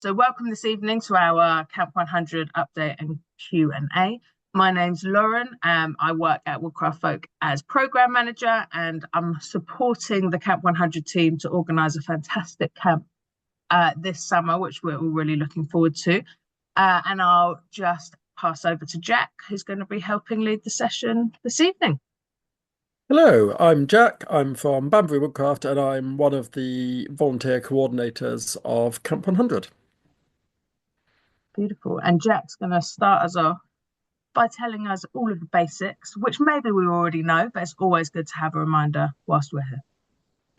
So welcome this evening to our Camp 100 update and Q&A. My name's Lauren. I work at Woodcraft Folk as program manager, and I'm supporting the Camp 100 team to organise a fantastic camp this summer, which we're all really looking forward to. And I'll just pass over to Jack, who's going to be helping lead the session this evening. Hello, I'm Jack. I'm from Banbury Woodcraft and I'm one of the volunteer coordinators of Camp 100. Beautiful. And Jack's going to start us off by telling us all of the basics, which maybe we already know, but it's always good to have a reminder whilst we're here.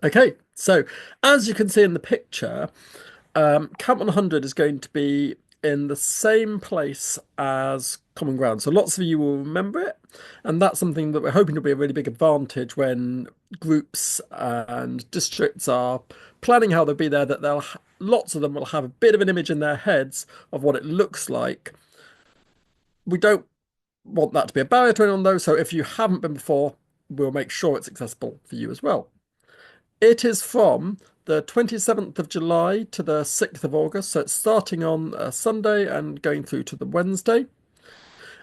Okay, so as you can see in the picture, Camp 100 is going to be in the same place as Common Ground. So lots of you will remember it, and that's something that we're hoping to be a really big advantage when groups and districts are planning how they'll be there, that lots of them will have a bit of an image in their heads of what it looks like. We don't want that to be a barrier to anyone though, so if you haven't been before, we'll make sure it's accessible for you as well. It is from the 27th of July to the 6th of August, so it's starting on a Sunday and going through to the Wednesday.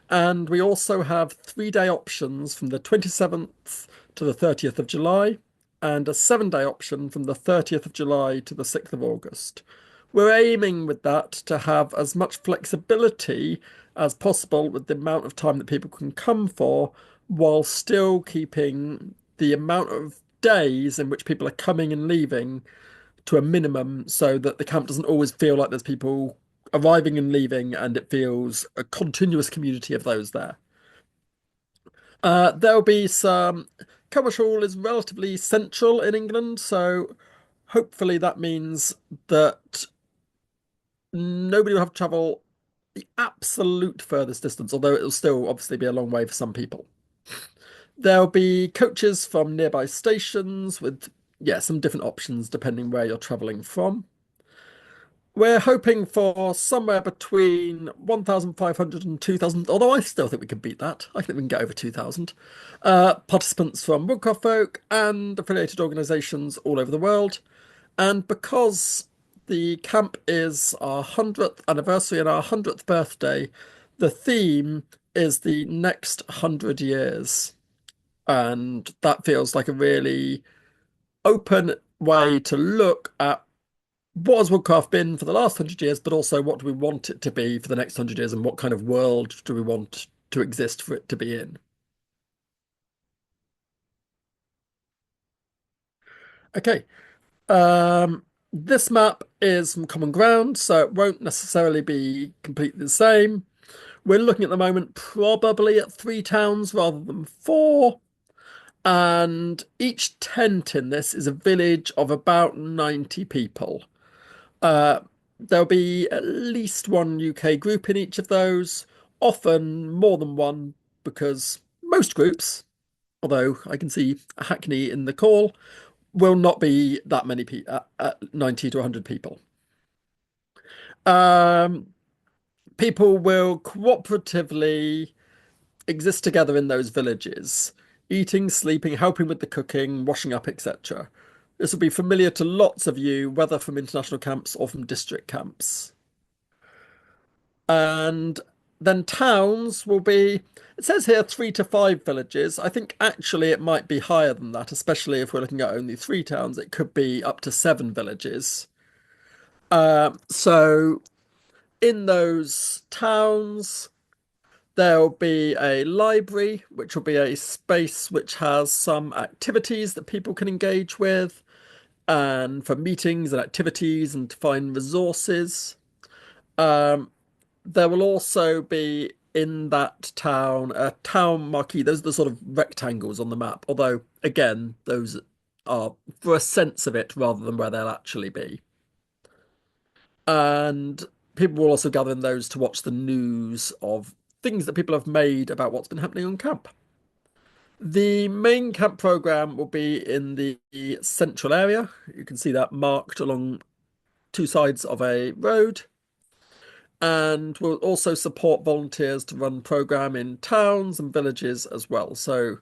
And we also have 3-day options from the 27th to the 30th of July and a 7-day option from the 30th of July to the 6th of August. We're aiming with that to have as much flexibility as possible with the amount of time that people can come for, while still keeping the amount of days in which people are coming and leaving to a minimum, so that the camp doesn't always feel like there's people arriving and leaving and it feels a continuous community of those there. There'll be some. Cumbershall is relatively central in England, so hopefully that means that nobody will have to travel the absolute furthest distance, although it'll still obviously be a long way for some people. There'll be coaches from nearby stations with, yeah, some different options depending where you're travelling from. We're hoping for somewhere between 1,500 and 2,000, although I still think we can beat that. I think we can get over 2,000 participants from Woodcraft Folk and affiliated organisations all over the world. And because the camp is our 100th anniversary and our 100th birthday, the theme is the next 100 years. And that feels like a really open way to look at what has Woodcraft been for the last 100 years, but also what do we want it to be for the next 100 years, and what kind of world do we want to exist for it to be in. Okay, this map is from Common Ground, so it won't necessarily be completely the same. We're looking at the moment probably at 3 towns rather than 4. And each tent in this is a village of about 90 people. Uh, there'll be at least one UK group in each of those, often more than one, because most groups, although I can see Hackney in the call, will not be that many people, 90 to 100 people. Um, People will cooperatively exist together in those villages, eating, sleeping, helping with the cooking, washing up, etc. This will be familiar to lots of you, whether from international camps or from district camps. And then towns will be, it says here 3 to 5 villages. I think actually it might be higher than that, especially if we're looking at only 3 towns. It could be up to 7 villages. So in those towns, there'll be a library, which will be a space which has some activities that people can engage with, and for meetings and activities and to find resources. Um, there will also be in that town a town marquee. Those are the sort of rectangles on the map, although again, those are for a sense of it rather than where they'll actually be. And people will also gather in those to watch the news of things that people have made about what's been happening on camp. The main camp program will be in the central area. You can see that marked along 2 sides of a road. And we'll also support volunteers to run program in towns and villages as well. So it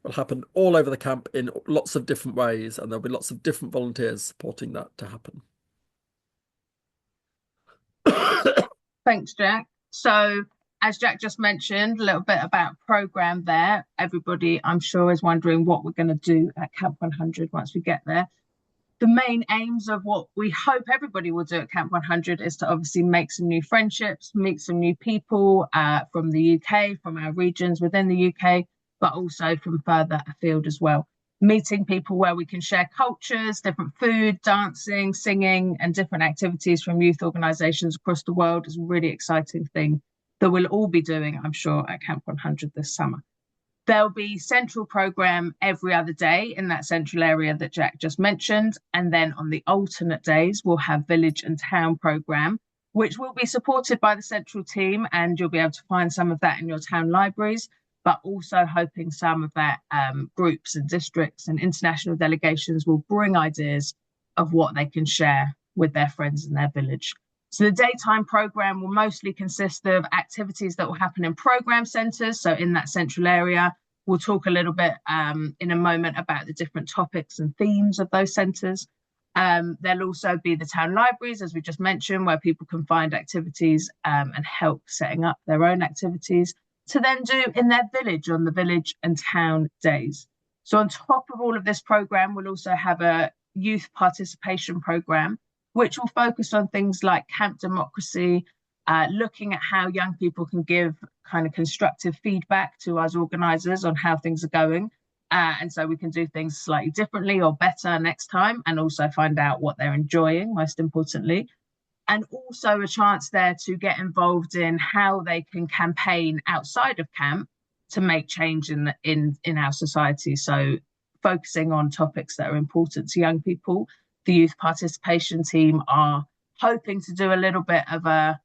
will happen all over the camp in lots of different ways, and there'll be lots of different volunteers supporting that to happen. Thanks, Jack. So, as Jack just mentioned, a little bit about program there. Everybody, I'm sure, is wondering what we're going to do at Camp 100 once we get there. The main aims of what we hope everybody will do at Camp 100 is to obviously make some new friendships, meet some new people from the UK, from our regions within the UK, but also from further afield as well. Meeting people where we can share cultures, different food, dancing, singing, and different activities from youth organisations across the world is a really exciting thing that we'll all be doing, I'm sure, at Camp 100 this summer. There'll be central program every other day in that central area that Jack just mentioned. And then on the alternate days, we'll have village and town program, which will be supported by the central team. And you'll be able to find some of that in your town libraries, but also hoping some of that groups and districts and international delegations will bring ideas of what they can share with their friends in their village. So the daytime program will mostly consist of activities that will happen in program centres. So in that central area, we'll talk a little bit in a moment about the different topics and themes of those centres. There'll also be the town libraries, as we just mentioned, where people can find activities and help setting up their own activities to then do in their village on the village and town days. So on top of all of this program, we'll also have a youth participation program, which will focus on things like camp democracy, looking at how young people can give kind of constructive feedback to us organisers on how things are going. And so we can do things slightly differently or better next time, and also find out what they're enjoying, most importantly. And also a chance there to get involved in how they can campaign outside of camp to make change in our society. So focusing on topics that are important to young people. The youth participation team are hoping to do a little bit of a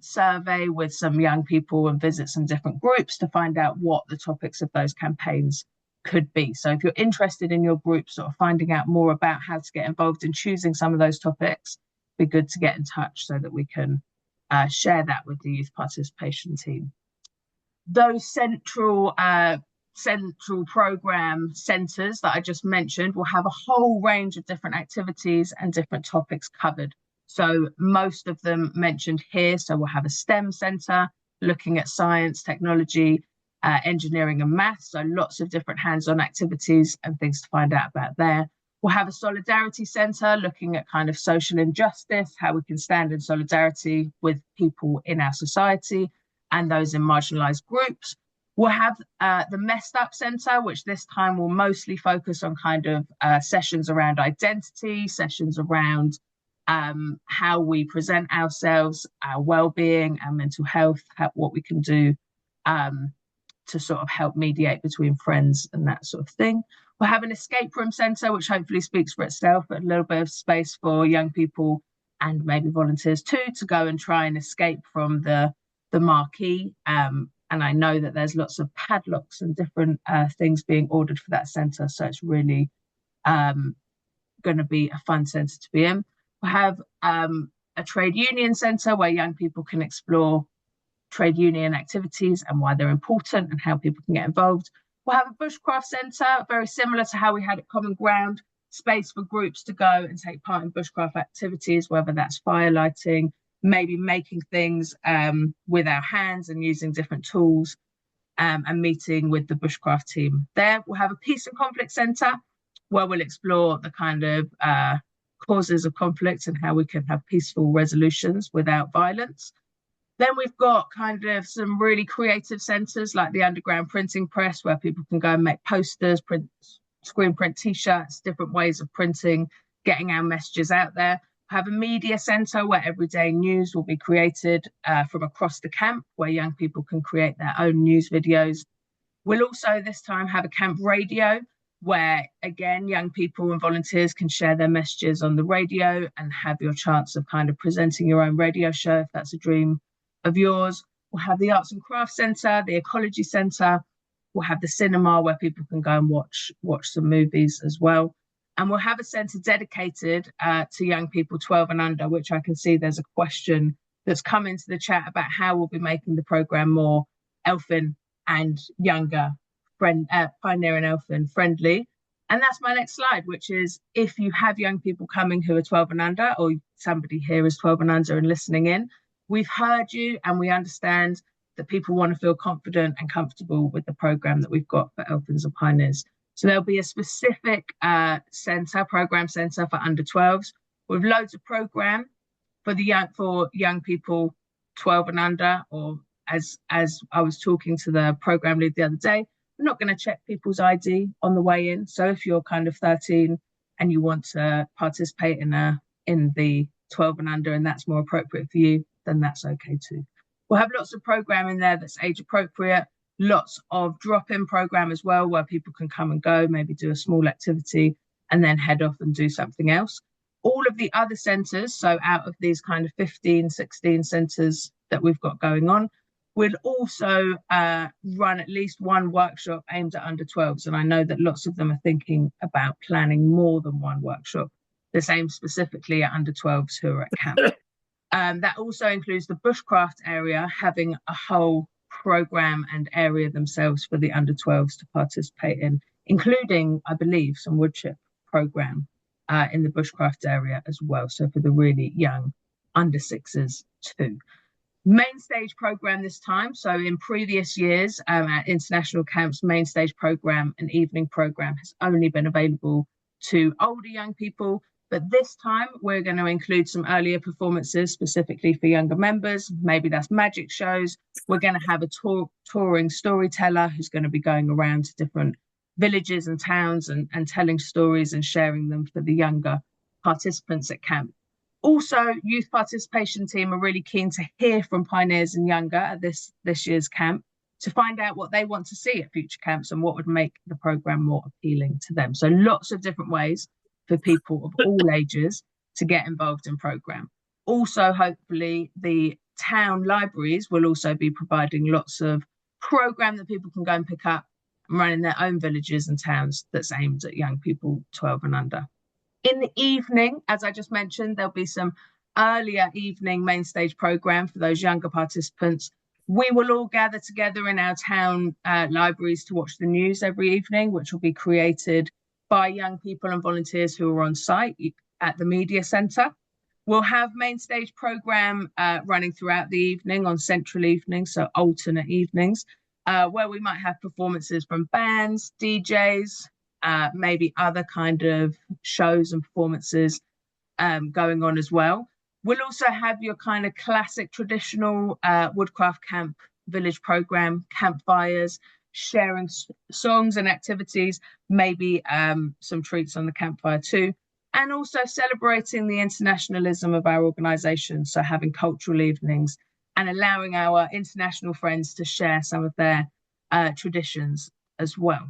survey with some young people and visit some different groups to find out what the topics of those campaigns could be. So if you're interested in your group, sort of finding out more about how to get involved in choosing some of those topics, it'd be good to get in touch so that we can share that with the youth participation team. Those central program centres that I just mentioned will have a whole range of different activities and different topics covered. So most of them mentioned here. So we'll have a STEM centre looking at science, technology, engineering and maths. So lots of different hands-on activities and things to find out about there. We'll have a solidarity centre looking at kind of social injustice, how we can stand in solidarity with people in our society and those in marginalised groups. We'll have the Messed Up Centre, which this time will mostly focus on kind of sessions around identity, sessions around how we present ourselves, our well-being, our mental health, what we can do to sort of help mediate between friends and that sort of thing. We'll have an escape room centre, which hopefully speaks for itself, but a little bit of space for young people and maybe volunteers too to go and try and escape from the marquee. And I know that there's lots of padlocks and different things being ordered for that centre. So it's really going to be a fun centre to be in. We'll have a trade union centre where young people can explore trade union activities and why they're important and how people can get involved. We'll have a bushcraft centre, very similar to how we had at Common Ground, space for groups to go and take part in bushcraft activities, whether that's firelighting, maybe making things with our hands and using different tools and meeting with the bushcraft team there. We'll have a peace and conflict centre where we'll explore the kind of causes of conflict and how we can have peaceful resolutions without violence. Then we've got kind of some really creative centres like the Underground Printing Press, where people can go and make posters, screen print T-shirts, different ways of printing, getting our messages out there. Have a media centre where everyday news will be created from across the camp, where young people can create their own news videos. We'll also this time have a camp radio where, again, young people and volunteers can share their messages on the radio and have your chance of kind of presenting your own radio show if that's a dream of yours. We'll have the Arts and Crafts Centre, the Ecology Centre. We'll have the cinema where people can go and watch some movies as well. And we'll have a centre dedicated to young people 12 and under, which I can see there's a question that's come into the chat about how we'll be making the programme more elfin and younger, pioneer and elfin friendly. And that's my next slide, which is if you have young people coming who are 12 and under, or somebody here is 12 and under and listening in, we've heard you and we understand that people want to feel confident and comfortable with the program that we've got for Elfins and Pioneers. So there'll be a specific program centre for under 12s with loads of program for young people 12 and under, or as I was talking to the program lead the other day, we're not going to check people's ID on the way in. So if you're kind of 13 and you want to participate in the 12 and under and that's more appropriate for you, then that's okay too. We'll have lots of program in there that's age appropriate, lots of drop-in program as well, where people can come and go, maybe do a small activity and then head off and do something else. All of the other centres, so out of these kind of 15, 16 centres that we've got going on, we'll also run at least one workshop aimed at under 12s. And I know that lots of them are thinking about planning more than one workshop that's aimed specifically at under 12s who are at camp. That also includes the bushcraft area having a whole program and area themselves for the under 12s to participate in, including, I believe, some woodchip program in the bushcraft area as well. So for the really young under sixes too. Main stage program this time. So in previous years at international camps, main stage program and evening program has only been available to older young people. But this time we're going to include some earlier performances specifically for younger members. Maybe that's magic shows. We're going to have a touring storyteller who's going to be going around to different villages and towns and telling stories and sharing them for the younger participants at camp. Also, youth participation team are really keen to hear from pioneers and younger at this year's camp to find out what they want to see at future camps and what would make the program more appealing to them. So lots of different ways for people of all ages to get involved in program. Also, hopefully, the town libraries will also be providing lots of program that people can go and pick up and run in their own villages and towns that's aimed at young people 12 and under. In the evening, as I just mentioned, there'll be some earlier evening main stage program for those younger participants. We will all gather together in our town libraries to watch the news every evening, which will be created by young people and volunteers who are on site at the media centre. We'll have main stage program running throughout the evening on central evenings, so alternate evenings, where we might have performances from bands, DJs, maybe other kind of shows and performances going on as well. We'll also have your kind of classic traditional Woodcraft camp village program, campfires, sharing songs and activities, maybe some treats on the campfire too, and also celebrating the internationalism of our organisation, so having cultural evenings and allowing our international friends to share some of their traditions as well.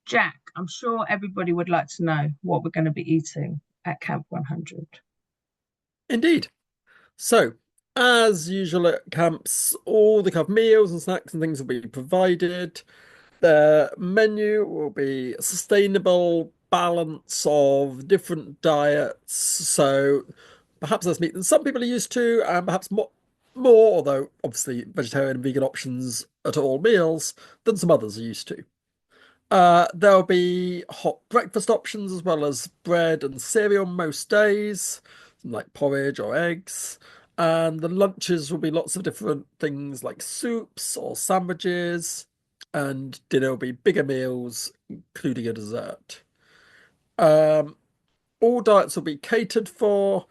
Jack, I'm sure everybody would like to know what we're going to be eating at Camp 100. Indeed. So, as usual at camps, all the kind of meals and snacks and things will be provided. The menu will be a sustainable balance of different diets. So, perhaps less meat than some people are used to, and perhaps more, although obviously vegetarian and vegan options at all meals, than some others are used to. There'll be hot breakfast options as well as bread and cereal most days, like porridge or eggs. And the lunches will be lots of different things like soups or sandwiches. And dinner will be bigger meals, including a dessert. Um, all diets will be catered for.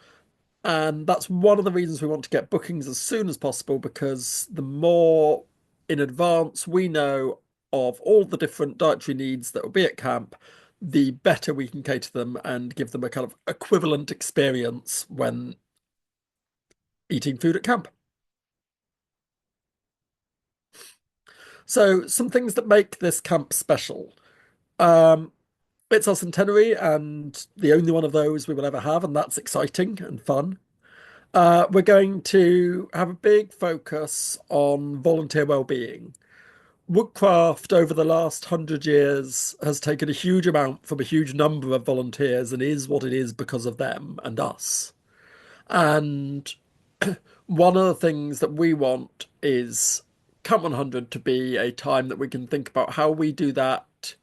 And that's one of the reasons we want to get bookings as soon as possible, because the more in advance we know of all the different dietary needs that will be at camp, the better we can cater them and give them a kind of equivalent experience when eating food at camp. So, some things that make this camp special. Um, it's our centenary and the only one of those we will ever have, and that's exciting and fun. We're going to have a big focus on volunteer well-being. Woodcraft over the last 100 years has taken a huge amount from a huge number of volunteers and is what it is because of them and us. And one of the things that we want is Camp 100 to be a time that we can think about how we do that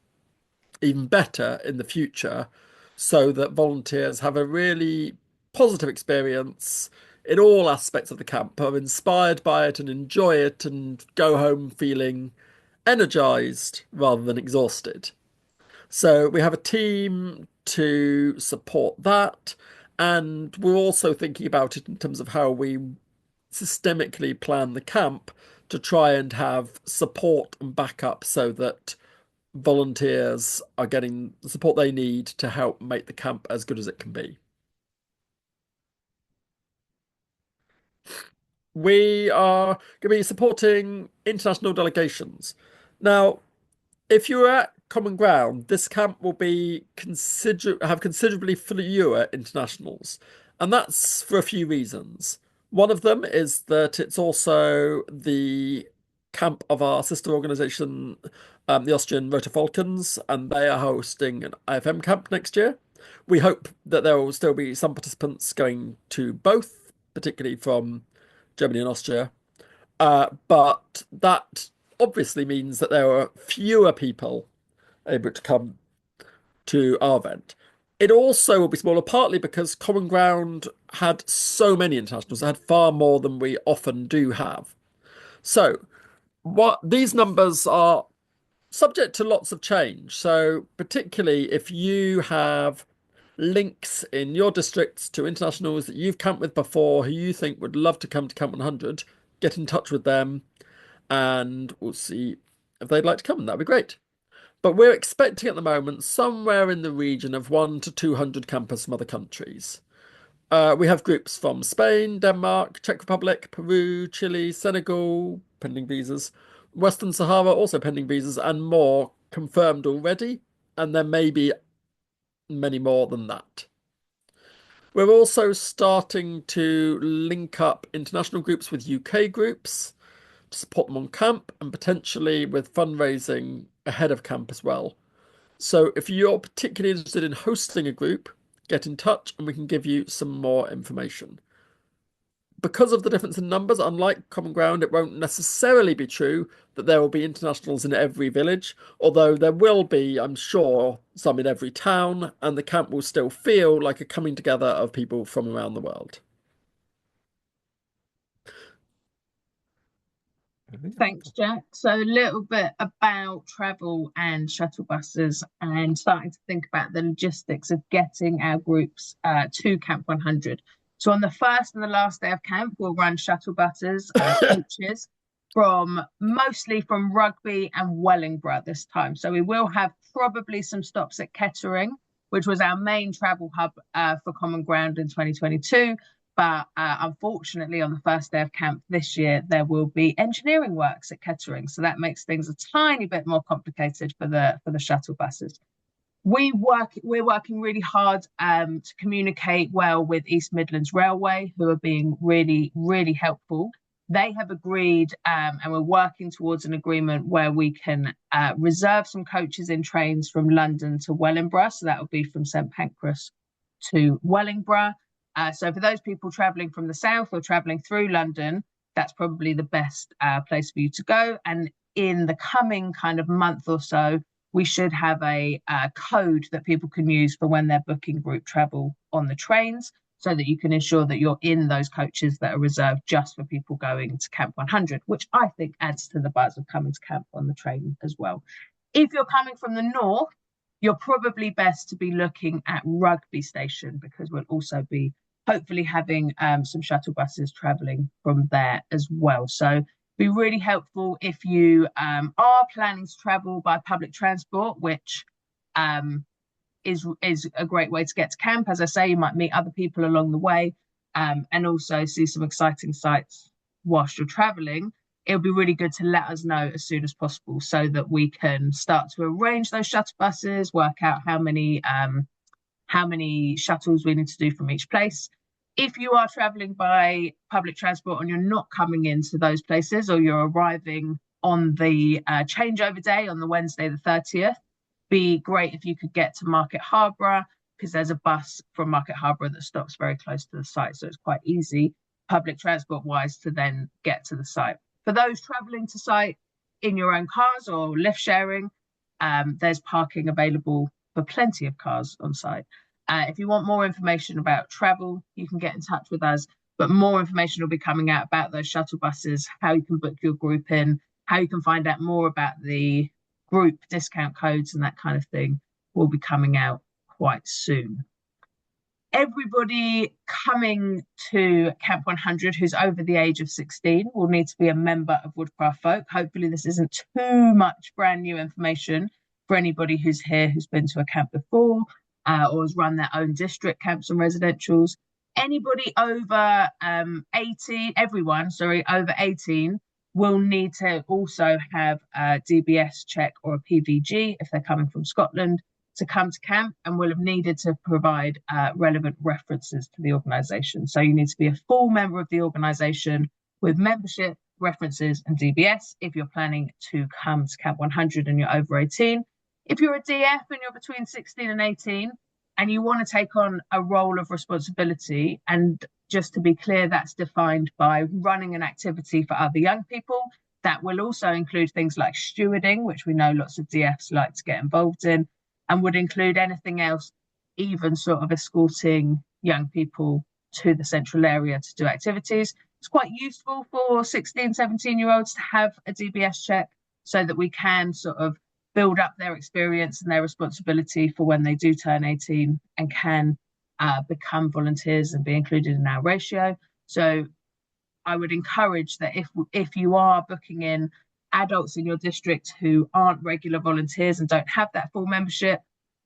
even better in the future so that volunteers have a really positive experience in all aspects of the camp are inspired by it and enjoy it and go home feeling energized rather than exhausted. So we have a team to support that. And we're also thinking about it in terms of how we systemically plan the camp to try and have support and backup so that volunteers are getting the support they need to help make the camp as good as it can be. We are going to be supporting international delegations. Now, if you're at Common Ground, this camp will be have considerably fewer internationals, and that's for a few reasons. One of them is that it's also the camp of our sister organisation, the Austrian Roter Falcons, and they are hosting an IFM camp next year. We hope that there will still be some participants going to both, particularly from Germany and Austria. But that obviously means that there are fewer people able to come to our event. It also will be smaller, partly because Common Ground had so many internationals. It had far more than we often do have. So, what these numbers are subject to lots of change. So, particularly if you have links in your districts to internationals that you've camped with before who you think would love to come to Camp 100, get in touch with them and we'll see if they'd like to come. That'd be great. But we're expecting at the moment somewhere in the region of 1 to 200 campers from other countries. We have groups from Spain, Denmark, Czech Republic, Peru, Chile, Senegal, pending visas, Western Sahara, also pending visas, and more confirmed already. And there may be many more than that. We're also starting to link up international groups with UK groups to support them on camp and potentially with fundraising ahead of camp as well. So if you're particularly interested in hosting a group, get in touch and we can give you some more information. Because of the difference in numbers, unlike Common Ground, it won't necessarily be true that there will be internationals in every village, although there will be, I'm sure, some in every town, and the camp will still feel like a coming together of people from around the world. Thanks, Jack. So a little bit about travel and shuttle buses and starting to think about the logistics of getting our groups to Camp 100. So on the first and the last day of camp, we'll run shuttle buses, coaches mostly from Rugby and Wellingborough this time. So we will have probably some stops at Kettering, which was our main travel hub for Common Ground in 2022. But unfortunately, on the first day of camp this year, there will be engineering works at Kettering, so that makes things a tiny bit more complicated for the shuttle buses. We're working really hard to communicate well with East Midlands Railway, who are being really, really helpful. They have agreed, and we're working towards an agreement where we can reserve some coaches in trains from London to Wellingborough. So that will be from St Pancras to Wellingborough. So for those people travelling from the south or travelling through London, that's probably the best place for you to go. And in the coming kind of month or so, we should have a code that people can use for when they're booking group travel on the trains, so that you can ensure that you're in those coaches that are reserved just for people going to Camp 100, which I think adds to the buzz of coming to camp on the train as well. If you're coming from the north, you're probably best to be looking at Rugby Station, because we'll also be hopefully having some shuttle buses travelling from there as well. So be really helpful if you are planning to travel by public transport, which is a great way to get to camp. As I say, you might meet other people along the way and also see some exciting sights whilst you're travelling. It'll be really good to let us know as soon as possible so that we can start to arrange those shuttle buses, work out how many shuttles we need to do from each place. If you are traveling by public transport and you're not coming into those places, or you're arriving on the changeover day on the Wednesday the 30th, be great if you could get to Market Harborough, because there's a bus from Market Harborough that stops very close to the site. So it's quite easy public transport wise to then get to the site. For those traveling to site in your own cars or lift sharing, there's parking available for plenty of cars on site. If you want more information about travel, you can get in touch with us But more information will be coming out about those shuttle buses, how you can book your group in, how you can find out more about the group discount codes and that kind of thing will be coming out quite soon. Everybody coming to Camp 100 who's over the age of 16 will need to be a member of Woodcraft Folk. Hopefully, this isn't too much brand new information for anybody who's here who's been to a camp before or has run their own district camps and residentials. Anybody over 18, everyone, sorry, over 18 will need to also have a DBS check or a PVG if they're coming from Scotland to come to camp, and will have needed to provide relevant references to the organisation. So you need to be a full member of the organisation with membership, references, and DBS if you're planning to come to Camp 100 and you're over 18. If you're a DF and you're between 16 and 18 and you want to take on a role of responsibility, and just to be clear, that's defined by running an activity for other young people. That will also include things like stewarding, which we know lots of DFs like to get involved in, and would include anything else, even sort of escorting young people to the central area to do activities. It's quite useful for 16, 17-year-olds to have a DBS check so that we can sort of build up their experience and their responsibility for when they do turn 18 and can become volunteers and be included in our ratio. So I would encourage that if you are booking in adults in your district who aren't regular volunteers and don't have that full membership,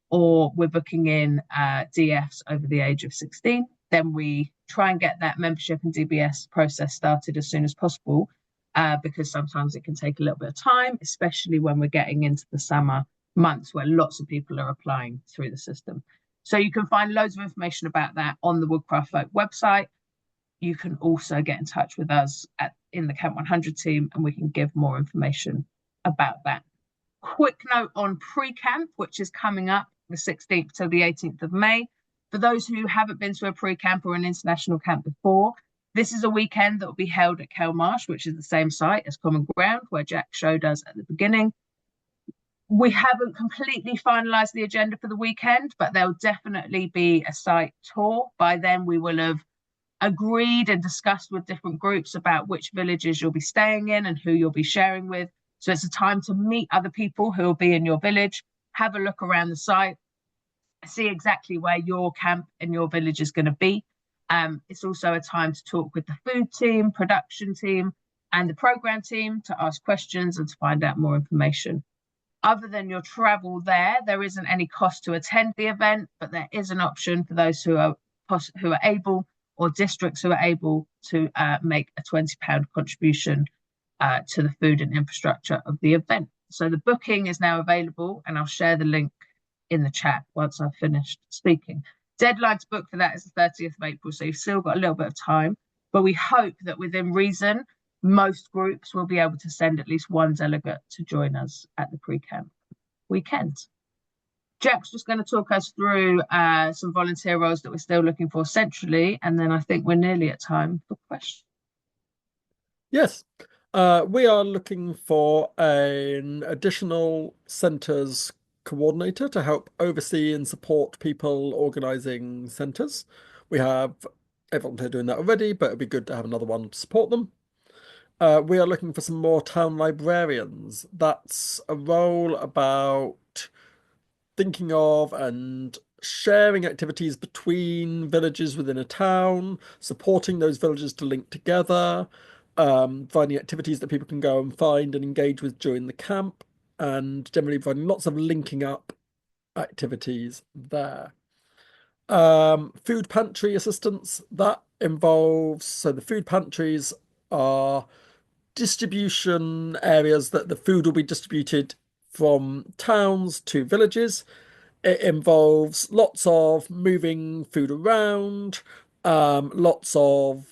or we're booking in DFs over the age of 16, then we try and get that membership and DBS process started as soon as possible, because sometimes it can take a little bit of time, especially when we're getting into the summer months where lots of people are applying through the system. So you can find loads of information about that on the Woodcraft Folk website. You can also get in touch with us in the Camp 100 team, and we can give more information about that. Quick note on pre-camp, which is coming up the 16th till the 18th of May. For those who haven't been to a pre-camp or an international camp before, this is a weekend that will be held at Kelmarsh, which is the same site as Common Ground, where Jack showed us at the beginning. We haven't completely finalised the agenda for the weekend, but there'll definitely be a site tour. By then, we will have agreed and discussed with different groups about which villages you'll be staying in and who you'll be sharing with. So it's a time to meet other people who will be in your village, have a look around the site, see exactly where your camp and your village is going to be. It's also a time to talk with the food team, production team, and the program team to ask questions and to find out more information. Other than your travel there isn't any cost to attend the event, but there is an option for those who are able, or districts who are able, to make a £20 contribution to the food and infrastructure of the event. So the booking is now available, and I'll share the link in the chat once I've finished speaking. Deadline to book for that is the 30th of April, so you've still got a little bit of time, but we hope that within reason, most groups will be able to send at least one delegate to join us at the pre-camp weekend. Jack's just going to talk us through some volunteer roles that we're still looking for centrally, and then I think we're nearly at time for questions. Yes, we are looking for an additional centres coordinator to help oversee and support people organising centres. We have a volunteer doing that already, but it'd be good to have another one to support them. We are looking for some more town librarians. That's a role about thinking of and sharing activities between villages within a town, supporting those villages to link together, finding activities that people can go and find and engage with during the camp, and generally finding lots of linking up activities there. Food pantry assistance, that involves, so the food pantries are distribution areas that the food will be distributed from towns to villages. It involves lots of moving food around, lots of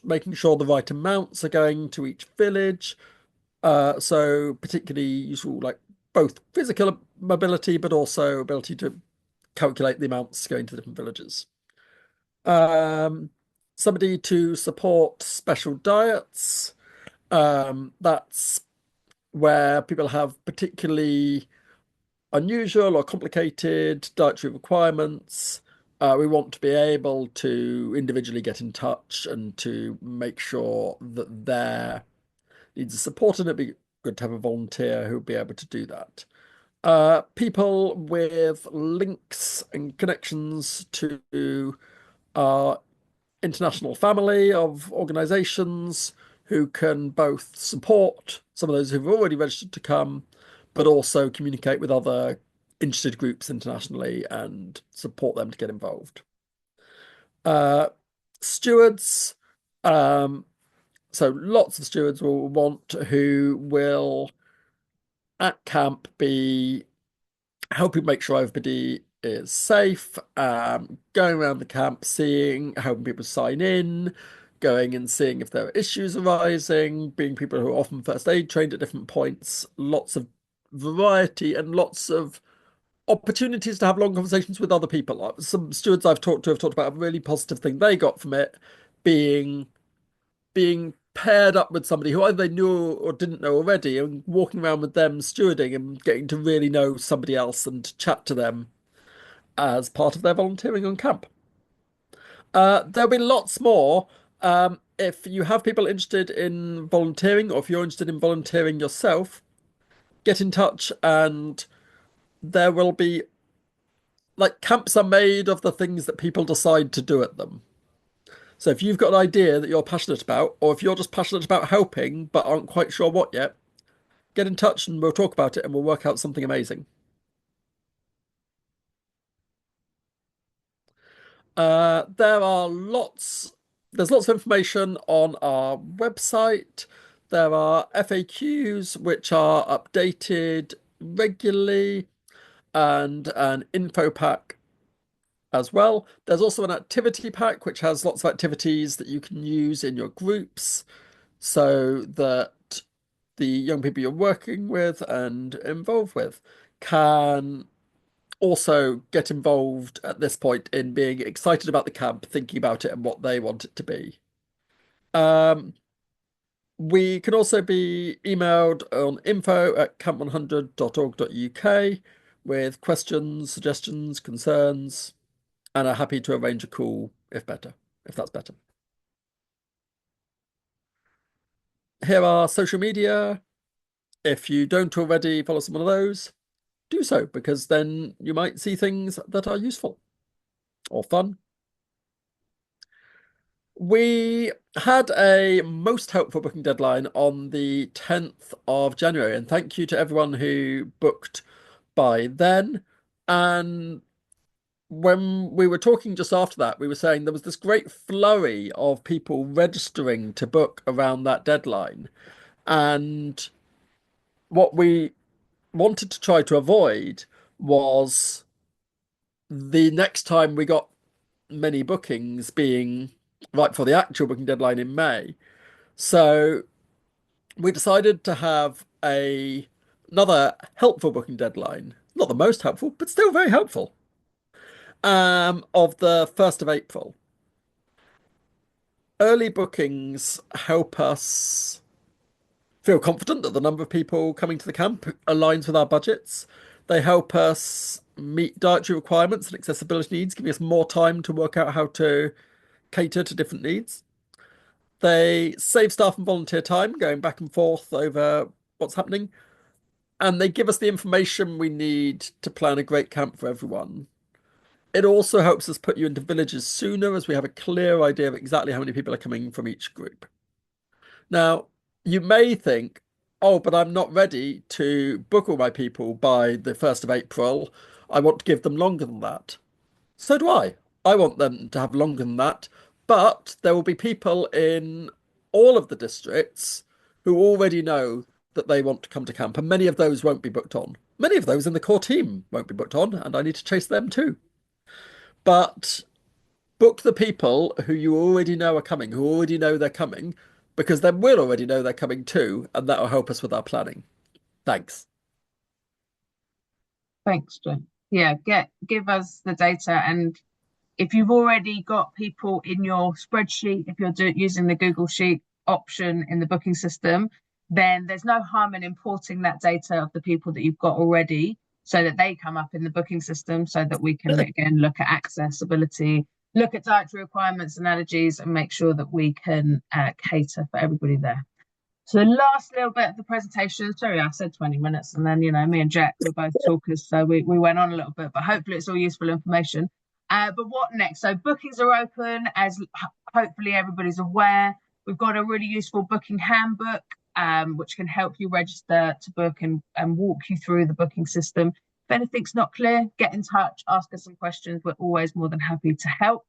making sure the right amounts are going to each village. So particularly useful, like both physical mobility, but also ability to calculate the amounts going to different villages. Somebody to support special diets. That's where people have particularly unusual or complicated dietary requirements. We want to be able to individually get in touch and to make sure that their needs are supported. It'd be good to have a volunteer who would be able to do that. People with links and connections to our international family of organisations who can both support some of those who've already registered to come, but also communicate with other interested groups internationally and support them to get involved. Uh, Stewards, um, so lots of stewards will want who will at camp be helping make sure everybody is safe, going around the camp, seeing, helping people sign in, going and seeing if there are issues arising, being people who are often first aid trained at different points, lots of variety and lots of opportunities to have long conversations with other people. Like some stewards I've talked to have talked about a really positive thing they got from it being paired up with somebody who either they knew or didn't know already and walking around with them stewarding and getting to really know somebody else and chat to them as part of their volunteering on camp. There'll be lots more. If you have people interested in volunteering or if you're interested in volunteering yourself, get in touch and there will be like camps are made of the things that people decide to do at them. So if you've got an idea that you're passionate about, or if you're just passionate about helping but aren't quite sure what yet, get in touch and we'll talk about it and we'll work out something amazing. There's lots of information on our website. There are FAQs which are updated regularly and an info pack as well. There's also an activity pack which has lots of activities that you can use in your groups so that the young people you're working with and involved with can also get involved at this point in being excited about the camp, thinking about it and what they want it to be. Um, we can also be emailed on info@camp100.org.uk with questions, suggestions, concerns, and are happy to arrange a call if that's better. Here are social media. If you don't already follow some of those, do so because then you might see things that are useful or fun. We had a most helpful booking deadline on the 10th of January, and thank you to everyone who booked by then. And when we were talking just after that, we were saying there was this great flurry of people registering to book around that deadline. And what we wanted to try to avoid was the next time we got many bookings being right for the actual booking deadline in May. So we decided to have another helpful booking deadline, not the most helpful, but still very helpful, of the 1st of April. Early bookings help us feel confident that the number of people coming to the camp aligns with our budgets. They help us meet dietary requirements and accessibility needs, giving us more time to work out how to cater to different needs. They save staff and volunteer time going back and forth over what's happening, and they give us the information we need to plan a great camp for everyone. It also helps us put you into villages sooner as we have a clear idea of exactly how many people are coming from each group. Now, you may think, oh, but I'm not ready to book all my people by the 1st of April. I want to give them longer than that. So do I. I want them to have longer than that, but there will be people in all of the districts who already know that they want to come to camp, and many of those won't be booked on. Many of those in the core team won't be booked on, and I need to chase them too. But book the people who you already know are coming, who already know they're coming, because then we'll already know they're coming too, and that will help us with our planning. Thanks. Thanks, Jen. Yeah, give us the data, and if you've already got people in your spreadsheet, if you're using the Google Sheet option in the booking system, then there's no harm in importing that data of the people that you've got already so that they come up in the booking system so that we can again look at accessibility, look at dietary requirements and allergies, and make sure that we can cater for everybody there. So the last little bit of the presentation, sorry, I said 20 minutes, and then, me and Jack, we're both talkers, so we went on a little bit, but hopefully it's all useful information. But what next? So bookings are open, as hopefully everybody's aware. We've got a really useful booking handbook, which can help you register to book and walk you through the booking system. If anything's not clear, get in touch, ask us some questions. We're always more than happy to help.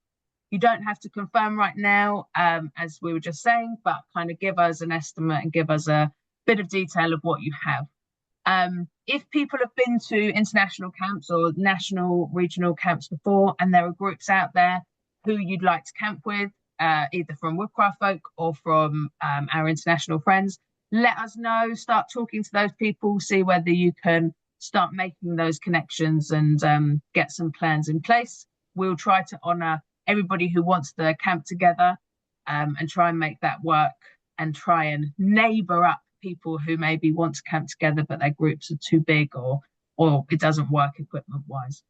You don't have to confirm right now, as we were just saying, but kind of give us an estimate and give us a bit of detail of what you have. If people have been to international camps or national, regional camps before, and there are groups out there who you'd like to camp with, either from Woodcraft Folk or from our international friends, let us know, start talking to those people, see whether you can start making those connections and get some plans in place. We'll try to honour everybody who wants to camp together and try and make that work and try and neighbour up people who maybe want to camp together but their groups are too big or it doesn't work equipment wise.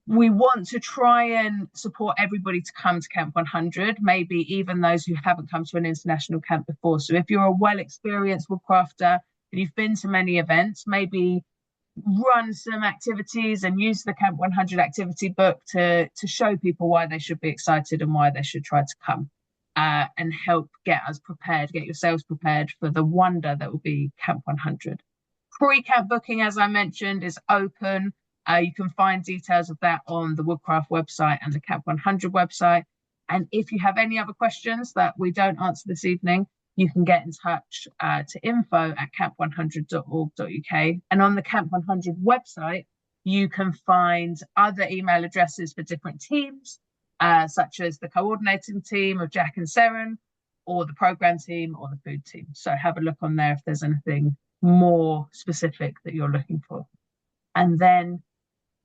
We want to try and support everybody to come to Camp 100, maybe even those who haven't come to an international camp before. So if you're a well-experienced woodcrafter and you've been to many events, maybe run some activities and use the Camp 100 activity book to show people why they should be excited and why they should try to come and help get us prepared, get yourselves prepared for the wonder that will be Camp 100. Pre-camp booking, as I mentioned, is open. You can find details of that on the Woodcraft website and the Camp 100 website. And if you have any other questions that we don't answer this evening, you can get in touch to info@camp100.org.uk. And on the Camp 100 website, you can find other email addresses for different teams, such as the coordinating team of Jack and Seren, or the program team, or the food team. So have a look on there if there's anything more specific that you're looking for. And then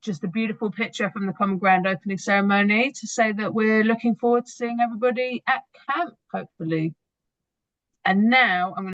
just a beautiful picture from the Common Ground opening ceremony to say that we're looking forward to seeing everybody at camp, hopefully. And now I'm going